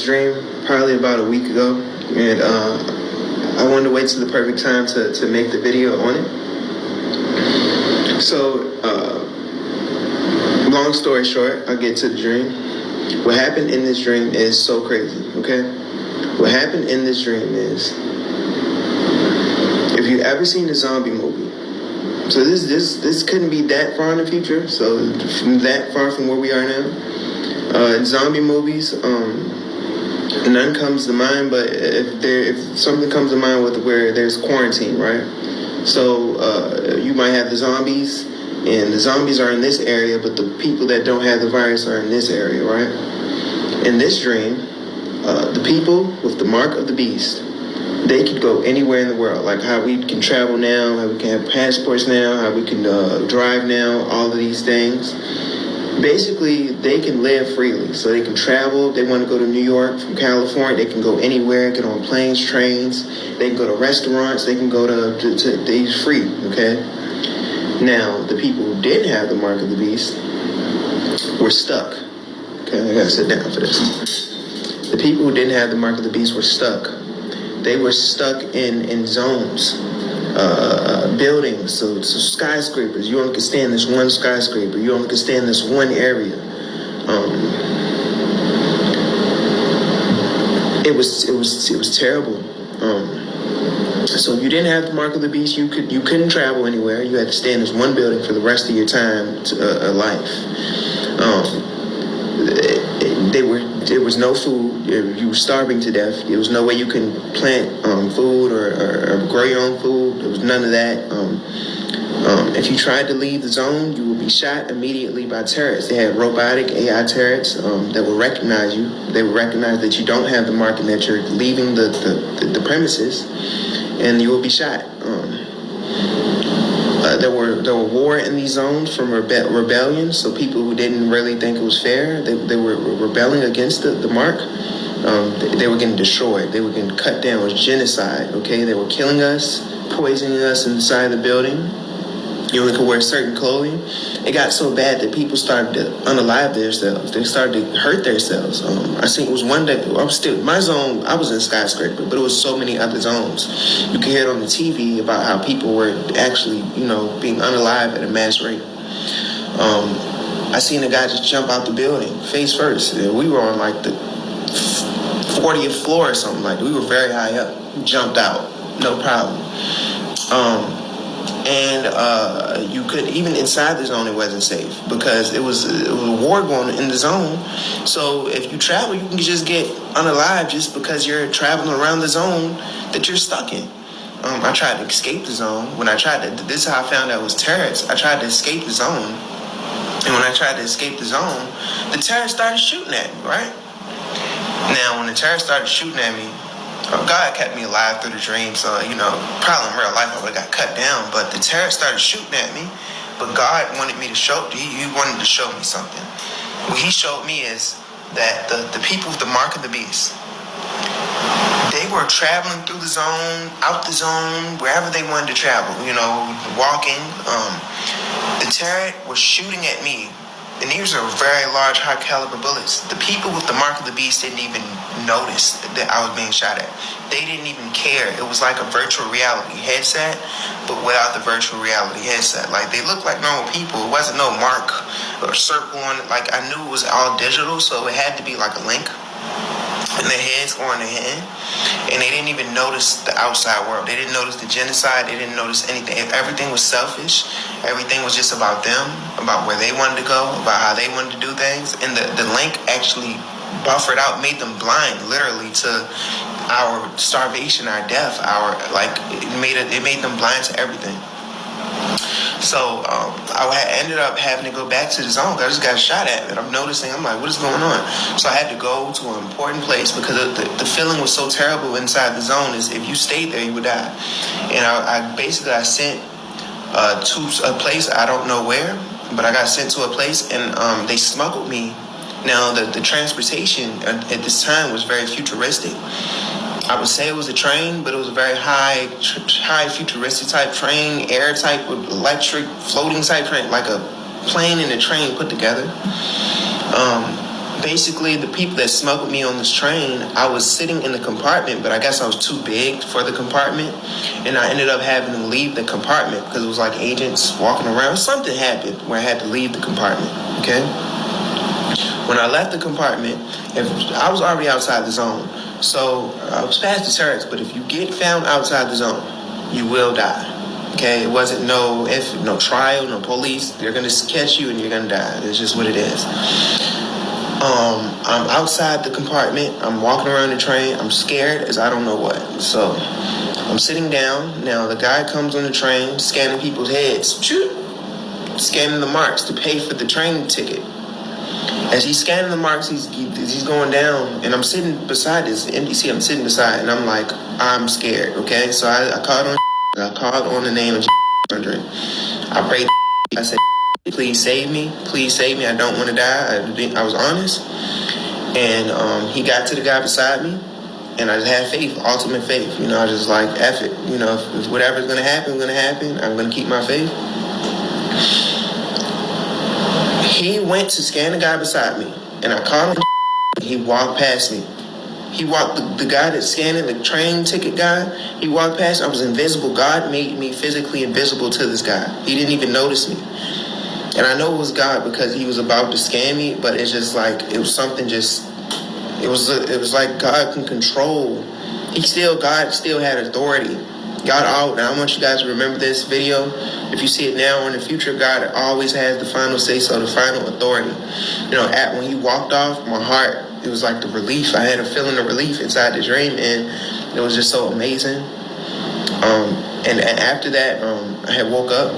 this dream probably about a week ago, and I wanted to wait till the perfect time to make the video on it. So, long story short, I'll get to the dream. What happened in this dream is so crazy, okay? What happened in this dream is, if you've ever seen a zombie movie, so this couldn't be that far in the future, so that far from where we are now. Zombie movies, none comes to mind, but if something comes to mind with where there's quarantine, right? So you might have the zombies, and the zombies are in this area, but the people that don't have the virus are in this area, right? In this dream, the people with the mark of the beast, they could go anywhere in the world, like how we can travel now, how we can have passports now, how we can drive now, all of these things. Basically, they can live freely, so they can travel. They want to go to New York from California. They can go anywhere, get on planes, trains. They can go to restaurants. They can go to they free, okay? Now, the people who didn't have the mark of the beast were stuck. Okay, I gotta sit down for this. The people who didn't have the mark of the beast were stuck. They were stuck in zones. Buildings, so skyscrapers. You only can stay in this one skyscraper. You only can stay in this one area. It was terrible. So if you didn't have the mark of the beast, you couldn't travel anywhere. You had to stay in this one building for the rest of your time life. There was no food. You were starving to death. There was no way you can plant food or grow your own food. There was none of that. If you tried to leave the zone, you would be shot immediately by terrorists. They had robotic AI terrorists that will recognize you. They will recognize that you don't have the mark and that you're leaving the premises, and you will be shot. There were war in these zones from rebellion, so people who didn't really think it was fair, they were rebelling against the mark. They were getting destroyed. They were getting cut down. It was genocide, okay? They were killing us, poisoning us inside the building. You only could wear certain clothing. It got so bad that people started to unalive themselves. They started to hurt themselves. I think it was one day, my zone, I was in a skyscraper, but it was so many other zones. You could hear it on the TV about how people were actually, being unalive at a mass rate. I seen a guy just jump out the building, face first. We were on like the 40th floor or something like that. We were very high up. Jumped out, no problem. And you could, even inside the zone, it wasn't safe because it was a war going in the zone. So if you travel, you can just get unalive just because you're traveling around the zone that you're stuck in. I tried to escape the zone. This is how I found out it was terrorists. I tried to escape the zone. And when I tried to escape the zone, the terrorists started shooting at me, right? Now, when the terrorists started shooting at me, God kept me alive through the dream, so, probably in real life I would have got cut down, but the terrorists started shooting at me, but God wanted me to he wanted to show me something. What he showed me is that the people with the mark of the beast, they were traveling through the zone, out the zone, wherever they wanted to travel, walking. The terror was shooting at me, and these are very large, high-caliber bullets. The people with the mark of the beast didn't even notice that I was being shot at. They didn't even care. It was like a virtual reality headset, but without the virtual reality headset. Like, they looked like normal people. It wasn't no mark or circle on it. Like, I knew it was all digital, so it had to be like a link in their heads or in their hand. And they didn't even notice the outside world. They didn't notice the genocide. They didn't notice anything. Everything was selfish. Everything was just about them, about where they wanted to go, about how they wanted to do things. And the link actually buffered out, made them blind, literally, to our starvation, our death, it made them blind to everything. So I ended up having to go back to the zone because I just got shot at. And I'm noticing, I'm like, what is going on? So I had to go to an important place because the feeling was so terrible inside the zone is if you stayed there, you would die. And I sent to a place, I don't know where, but I got sent to a place and they smuggled me. Now, the transportation at this time was very futuristic. I would say it was a train, but it was a very high futuristic type train, air type with electric floating type train, like a plane and a train put together. basically the people that smuggled me on this train, I was sitting in the compartment, but I guess I was too big for the compartment, and I ended up having to leave the compartment because it was like agents walking around. Something happened where I had to leave the compartment, okay? When I left the compartment, I was already outside the zone, so I was past the turrets, but if you get found outside the zone, you will die. Okay, it wasn't no trial, no police. They're gonna catch you and you're gonna die. It's just what it is. I'm outside the compartment. I'm walking around the train. I'm scared as I don't know what. So I'm sitting down. Now the guy comes on the train, scanning people's heads, scanning the marks to pay for the train ticket. As he's scanning the marks, he's going down, and I'm sitting beside this NDC. I'm sitting beside, and I'm like, I'm scared. Okay, so I called on the name of I prayed. I said, please save me. Please save me. I don't want to die. I was honest. And he got to the guy beside me, and I just had faith, ultimate faith. I was just like, F it. If whatever's going to happen, I'm going to keep my faith. He went to scan the guy beside me, and I called him. He walked past me. He walked, the guy that's scanning, the train ticket guy, he walked past. I was invisible. God made me physically invisible to this guy. He didn't even notice me. And I know it was God because he was about to scam me, but it's just like, it was something just, it was like God can control. God still had authority. God, and I want you guys to remember this video. If you see it now or in the future, God always has the final say, so the final authority. When he walked off, my heart, it was like the relief. I had a feeling of relief inside the dream, and it was just so amazing. And after that, I had woke up.